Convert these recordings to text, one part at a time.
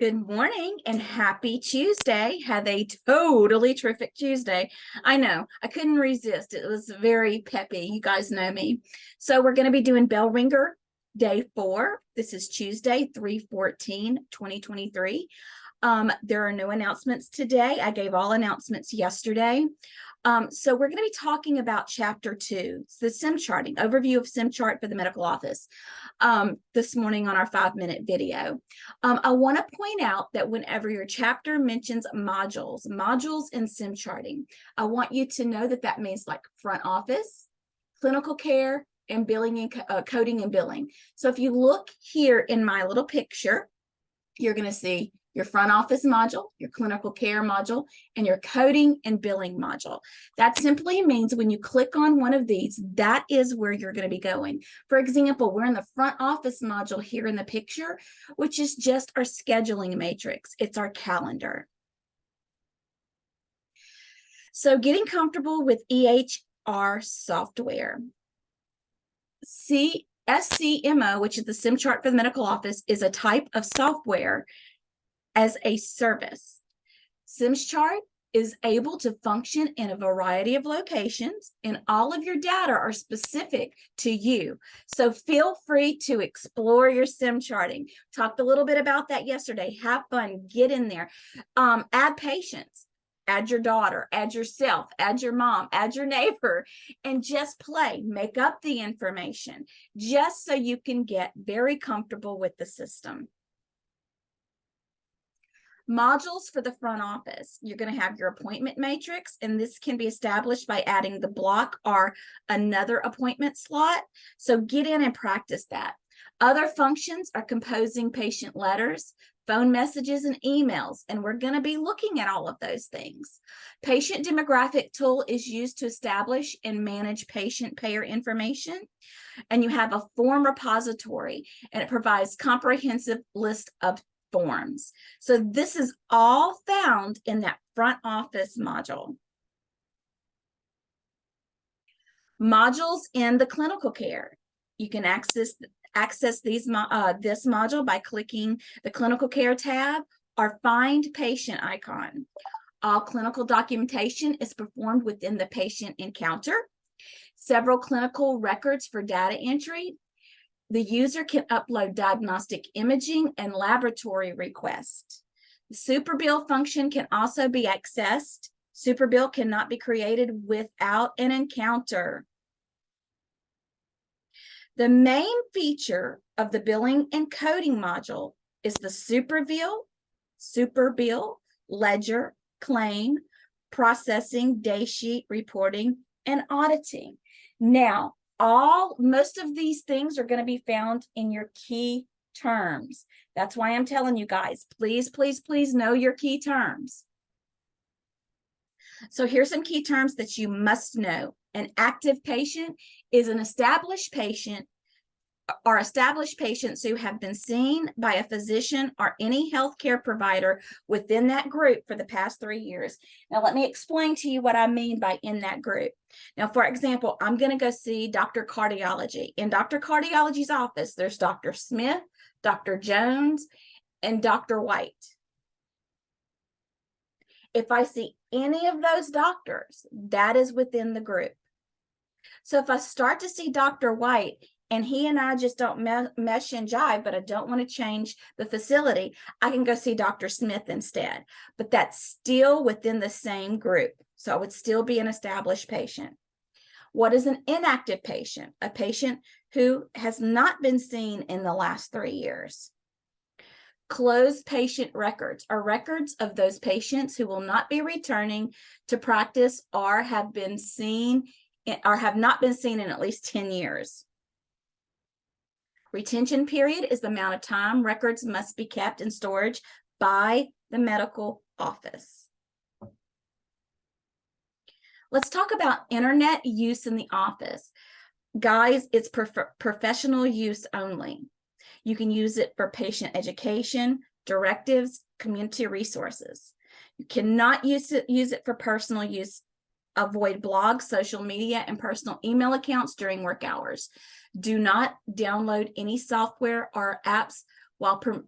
Good morning and happy Tuesday. Have a totally terrific Tuesday. I know, I couldn't resist. It was very peppy. You guys know me. So we're going to be doing bell ringer day 4. This is Tuesday, 3/14/2023. There are no announcements today. I gave all announcements yesterday. So we're going to be talking about chapter 2. It's the SIM charting, overview of SIM chart for the medical office, this morning on our 5-minute video. I want to point out that whenever your chapter mentions modules in SIM charting, I want you to know that that means like front office, clinical care, and billing and coding and billing. So if you look here in my little picture, you're going to see your front office module, your clinical care module, and your coding and billing module. That simply means when you click on one of these, that is where you're going to be going. For example, we're in the front office module here in the picture, which is just our scheduling matrix. It's our calendar. So getting comfortable with EHR software. SCMO, which is the SIM chart for the medical office, is a type of software as a service. SimChart is able to function in a variety of locations, and all of your data are specific to you. So feel free to explore your SIM charting. Talked a little bit about that yesterday. Have fun, get in there. Add patients, add your daughter, add yourself, add your mom, add your neighbor, and just play. Make up the information just so you can get very comfortable with the system. Modules for the front office. You're going to have your appointment matrix, and this can be established by adding the block or another appointment slot. So get in and practice that. Other functions are composing patient letters, phone messages, and emails, and we're going to be looking at all of those things. Patient demographic tool is used to establish and manage patient payer information. And you have a form repository, and it provides comprehensive list of forms. So this is all found in that front office module. Modules in the clinical care. You can access this module by clicking the clinical care tab or find patient icon. All clinical documentation is performed within the patient encounter. Several clinical records for data entry. The user can upload diagnostic imaging and laboratory requests. The superbill function can also be accessed. Superbill cannot be created without an encounter. The main feature of the billing and coding module is the superbill, ledger, claim, processing, daysheet, reporting, and auditing. Now, most of these things are going to be found in your key terms. That's why I'm telling you guys, please, please, please know your key terms. So here's some key terms that you must know. An active patient is an established patient or established patients who have been seen by a physician or any healthcare provider within that group for the past 3 years. Now, let me explain to you what I mean by in that group. Now, for example, I'm going to go see Dr. Cardiology. In Dr. Cardiology's office, there's Dr. Smith, Dr. Jones, and Dr. White. If I see any of those doctors, that is within the group. So if I start to see Dr. White, and he and I just don't mesh and jive, but I don't want to change the facility, I can go see Dr. Smith instead. But that's still within the same group. So I would still be an established patient. What is an inactive patient? A patient who has not been seen in the last 3 years. Closed patient records are records of those patients who will not be returning to practice or have been seen or have not been seen in at least 10 years. Retention period is the amount of time records must be kept in storage by the medical office. Let's talk about internet use in the office. Guys, it's professional use only. You can use it for patient education, directives, community resources. You cannot use it for personal use. Avoid blogs, social media, and personal email accounts during work hours. Do not download any software or apps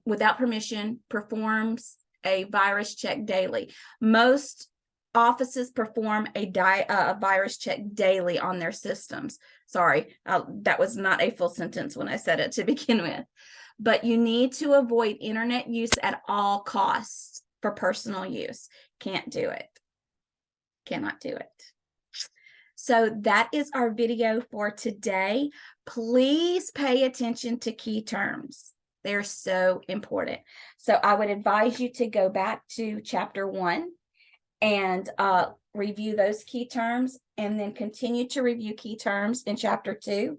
without permission performs a virus check daily. Most offices perform a virus check daily on their systems. Sorry, that was not a full sentence when I said it to begin with. But you need to avoid internet use at all costs for personal use. Can't do it. Cannot do it. So that is our video for today. Please pay attention to key terms. They're so important. So I would advise you to go back to chapter 1 and review those key terms, and then continue to review key terms in chapter 2.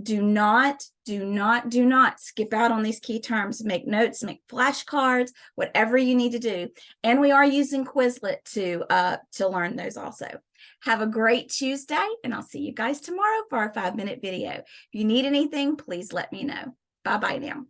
Do not skip out on these key terms. Make notes, make flashcards, whatever you need to do. And we are using Quizlet to learn those also. Have a great Tuesday, and I'll see you guys tomorrow for our 5-minute video. If you need anything, please let me know. Bye-bye now.